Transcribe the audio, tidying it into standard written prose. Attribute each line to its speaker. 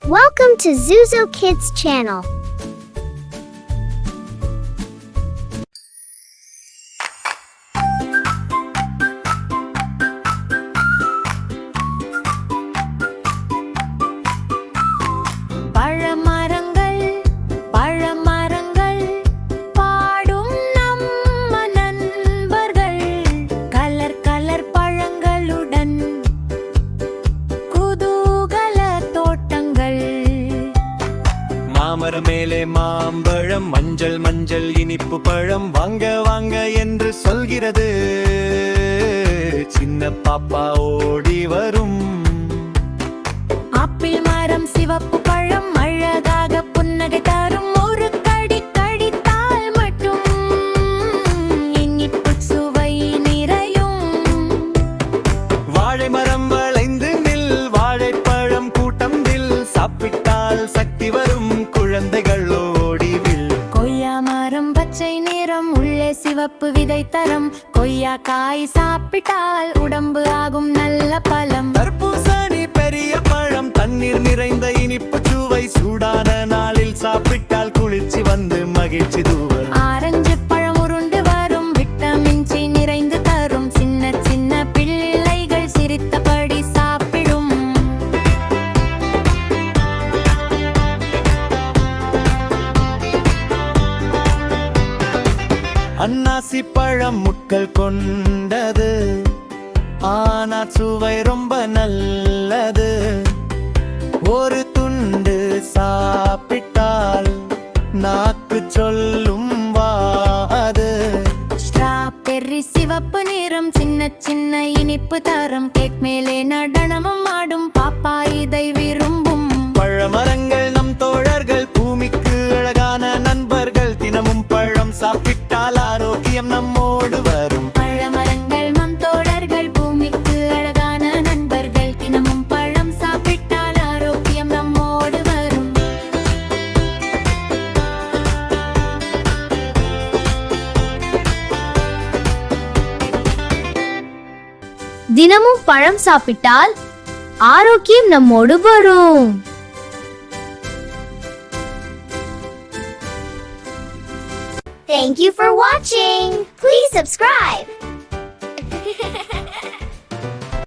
Speaker 1: Welcome to Zuzo Kids channel.
Speaker 2: பழமரங்கள் பழமரங்கள் பாடும் நம்ம நண்பர்கள் கலர் கலர் பழங்களுடன் குதூகல தோட்டங்கள்
Speaker 3: மாமரம் மேலே மாம்பழம் மஞ்சள் மஞ்சள் இனிப்பு பழம் வாங்க வாங்க என்று சொல்கிறது சின்ன பாப்பா ஓடி வரும்
Speaker 2: ஆப்பிள் மரம் சிவப்பு பழம் அழகாக புன்னகை தரும் ஒரு கடி கடித்தால் மட்டும் இனிப்பு சுவை நிறையும்
Speaker 3: வாழை மரம் வளைந்து நில் வாழைப்பழம் கூட்டம் தில் சாப்பிட்டால் சக்தி வரும் குழந்தைகள் ஓடிவில்
Speaker 2: கொய்யா மரம் பச்சை நிறம் உள்ளே சிவப்பு விதை தரும் கொய்யா காய் சாப்பிட்டால் உடம்பு ஆகும் நல்ல பலம்
Speaker 3: தர்பூசணி பெரிய பழம் தண்ணீர் நிறைந்த இனிப்பு சுவை சூடான நாளில் சாப்பிட்டால் குளிர்ச்சி வந்து மகிழ்ச்சி தூவல்
Speaker 2: ஆரஞ்சு பழம் உருண்டு வரும் விட்டமின் சி நிறைந்து தரும் சின்ன சின்ன பிள்ளைகள் சிரித்தபடி சாப்பிடும்
Speaker 3: அன்னாசி பழம் முட்கள் கொண்டது ஆனா சுவை ரொம்ப நல்லது ஒரு துண்டு சாப்பிட்டால் நாக்கு சொல்லும் வாது
Speaker 2: ஸ்ட்ராபெர்ரி சிவப்பு நிறம் சின்ன சின்ன இனிப்பு தரும் கேக் மேலே நடனமும் ஆடும் பாப்பா இதை விரும்பும்
Speaker 3: பழமரங்கள் நம் தோழர்கள் பூமிக்கு அழகான நண்பர்கள் தினமும் பழம் சாப்பிட்டால் ஆரோக்கியம் நம்மோடு வரும்
Speaker 2: பழமரங்கள் நம் தோழர்கள் பூமிக்கு அழகான நண்பர்கள் தினமும் பழம் சாப்பிட்டால் ஆரோக்கியம் நம்மோடு வரும்
Speaker 1: தினமும் பழம் சாப்பிட்டால் ஆரோக்கியம் நம்மோடு வரும். Thank you for watching. Please subscribe.